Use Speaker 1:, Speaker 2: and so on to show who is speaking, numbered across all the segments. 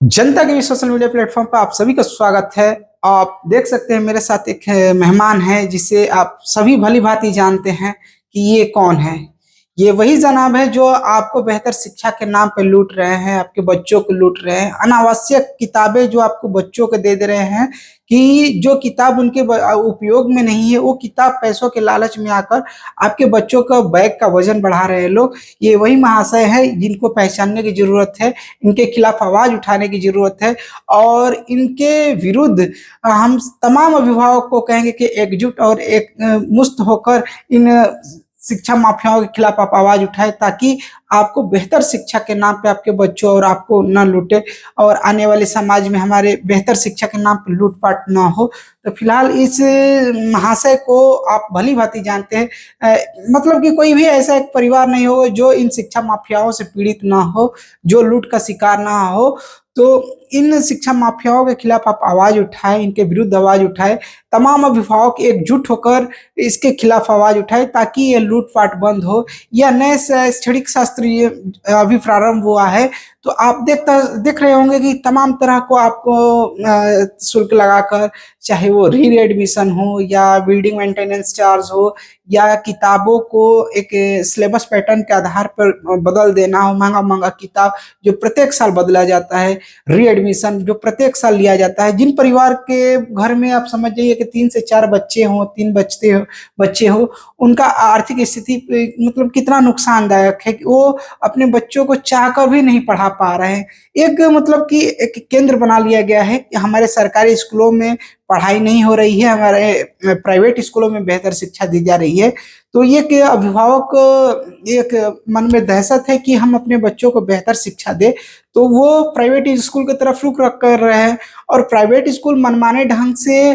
Speaker 1: जनता के भी social media platform पर आप सभी का स्वागत है। आप देख सकते हैं मेरे साथ एक मेहमान है जिसे आप सभी भली भांति जानते हैं कि ये कौन है। ये वही जनाब है जो आपको बेहतर शिक्षा के नाम पे लूट रहे हैं, आपके बच्चों को लूट रहे हैं। अनावश्यक किताबें जो आपको बच्चों को दे रहे हैं कि जो किताब उनके उपयोग में नहीं है, वो किताब पैसों के लालच में आकर आपके बच्चों का बैग का वजन बढ़ा रहे हैं लोग। ये वही महाशय है जिनको पहचानने की जरूरत है, इनके खिलाफ आवाज उठाने की जरूरत है और इनके विरुद्ध हम तमाम अभिभावक को कहेंगे कि एकजुट और एक मुस्त होकर इन शिक्षा माफियाओं के खिलाफ आप आवाज उठाए, ताकि आपको बेहतर शिक्षा के नाम पे आपके बच्चों और आपको न लूटे और आने वाले समाज में हमारे बेहतर शिक्षा के नाम पे लूटपाट ना हो। तो फिलहाल इस महाशय को आप भली भांति जानते हैं। मतलब कि कोई भी ऐसा एक परिवार नहीं होगा जो इन शिक्षा माफियाओं से पीड़ित ना हो, जो लूट का शिकार ना हो। तो इन शिक्षा माफियाओं के खिलाफ आप आवाज उठाएं, इनके विरुद्ध आवाज उठाएं। तमाम अभिभावक एकजुट होकर इसके खिलाफ आवाज उठाए ताकि ये लूटपाट बंद हो। यह नए शैक्षणिक शास्त्र ये अभी प्रारंभ हुआ है, तो आप देख रहे होंगे कि तमाम तरह को आपको शुल्क लगाकर, चाहे वो री एडमिशन हो या बिल्डिंग मेंटेनेंस चार्ज हो या किताबों को एक सिलेबस पैटर्न के आधार पर बदल देना हो, महंगा महंगा किताब जो प्रत्येक साल बदला जाता है, री एडमिशन जो प्रत्येक साल लिया जाता है। जिन परिवार के घर में आप समझ जाइए कि 3 से 4 बच्चे हों, 3 बच्चे हो, उनका आर्थिक स्थिति मतलब कितना नुकसानदायक है कि वो अपने बच्चों को चाहकर भी नहीं पढ़ा पा रहे हैं। एक मतलब कि एक केंद्र बना लिया गया है कि हमारे सरकारी स्कूलों में पढ़ाई नहीं हो रही है, हमारे प्राइवेट स्कूलों में बेहतर शिक्षा दी जा रही है। तो ये कि अभिभावक एक मन में दहशत है कि हम अपने बच्चों को बेहतर शिक्षा दें, तो वो प्राइवेट स्कूल की तरफ रुख कर रहे हैं और प्राइवेट स्कूल मनमाने ढंग से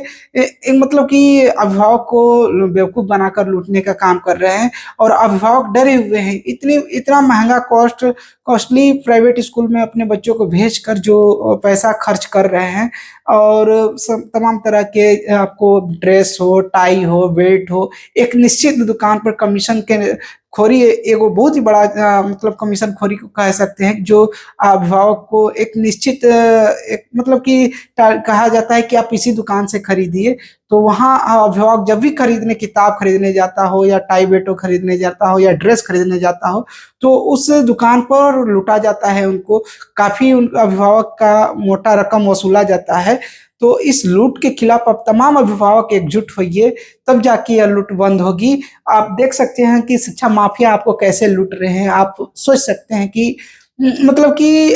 Speaker 1: मतलब कि अभिभावक को बेवकूफ बनाकर लूटने का काम कर रहे हैं और अभिभावक डरे हुए हैं। इतना महंगा कॉस्टली प्राइवेट स्कूल में अपने बच्चों को भेजकर जो पैसा खर्च कर रहे हैं और तमाम तरह के आपको ड्रेस हो, टाई हो, बेल्ट हो, एक निश्चित दुकान पर कमीशन के खोरी एगो बहुत ही बड़ा मतलब कमीशन खोरी को कह सकते हैं, जो अभिभावक को एक निश्चित एक मतलब कि कहा जाता है कि आप इसी दुकान से खरीदिए। तो वहाँ अभिभावक जब भी किताब खरीदने जाता हो या टाई बेल्ट खरीदने जाता हो या ड्रेस खरीदने जाता हो, तो उस दुकान पर लूटा जाता है उनको, काफी उन अभिभावक का मोटा रकम वसूला जाता है। तो इस लूट के खिलाफ अब तमाम अभिभावक एकजुट होइए, तब जाके यह लूट बंद होगी। आप देख सकते हैं कि शिक्षा माफिया आपको कैसे लूट रहे हैं। आप सोच सकते हैं कि मतलब कि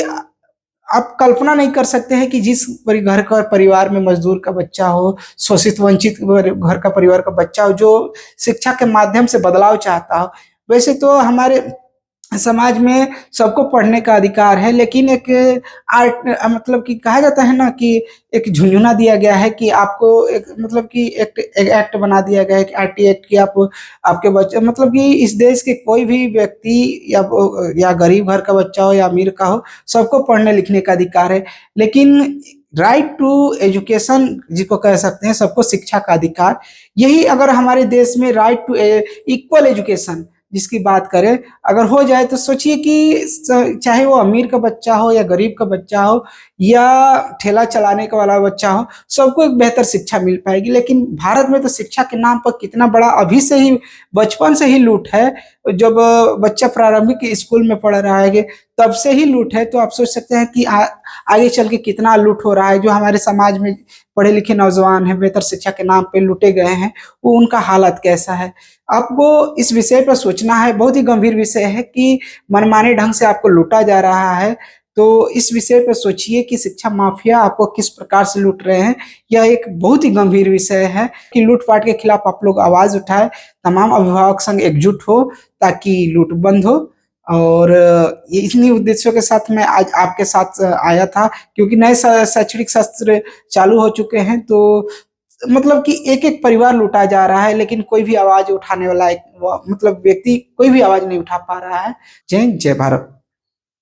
Speaker 1: आप कल्पना नहीं कर सकते हैं कि जिस घर का परिवार में मजदूर का बच्चा हो, शोषित वंचित घर का परिवार का बच्चा हो, जो शिक्षा के माध्यम से बदलाव चाहता हो। वैसे तो हमारे समाज में सबको पढ़ने का अधिकार है, लेकिन एक आर्ट मतलब कि कहा जाता है ना कि एक झुंझुना दिया गया है कि आपको एक मतलब कि एक एक्ट बना दिया गया है कि आरटी एक्ट की आप आपके बच्चे मतलब कि इस देश के कोई भी व्यक्ति या गरीब घर का बच्चा हो या अमीर का हो, सबको पढ़ने लिखने का अधिकार है। लेकिन राइट टू एजुकेशन जिसको कह सकते हैं, सबको शिक्षा का अधिकार, यही अगर हमारे देश में राइट टू इक्वल एजुकेशन जिसकी बात करें अगर हो जाए, तो सोचिए कि चाहे वो अमीर का बच्चा हो या गरीब का बच्चा हो या ठेला चलाने का वाला बच्चा हो, सबको एक बेहतर शिक्षा मिल पाएगी। लेकिन भारत में तो शिक्षा के नाम पर कितना बड़ा अभी से ही बचपन से ही लूट है। जब बच्चा प्रारंभिक स्कूल में पढ़ रहा है तब से ही लूट है। तो आप सोच सकते हैं कि आगे चल के कितना लूट हो रहा है। जो हमारे समाज में पढ़े लिखे नौजवान हैं, बेहतर शिक्षा के नाम पे लूटे गए हैं, वो उनका हालत कैसा है। आपको इस विषय पर सोचना है। बहुत ही गंभीर विषय है कि मनमाने ढंग से आपको लूटा जा रहा है। तो इस विषय पर सोचिए कि शिक्षा माफिया आपको किस प्रकार से लूट रहे हैं। यह एक बहुत ही गंभीर विषय है कि लूटपाट के खिलाफ आप लोग आवाज उठाए, तमाम अभिभावक संग एकजुट हो ताकि लूट बंद हो। और ये इन्हीं उद्देश्यों के साथ मैं आज आपके साथ आया था, क्योंकि नए शैक्षणिक सत्र चालू हो चुके हैं। तो मतलब कि एक एक परिवार लूटा जा रहा है, लेकिन कोई भी आवाज उठाने वाला एक मतलब व्यक्ति कोई भी आवाज नहीं उठा पा रहा है। जय हिंद, जय भारत।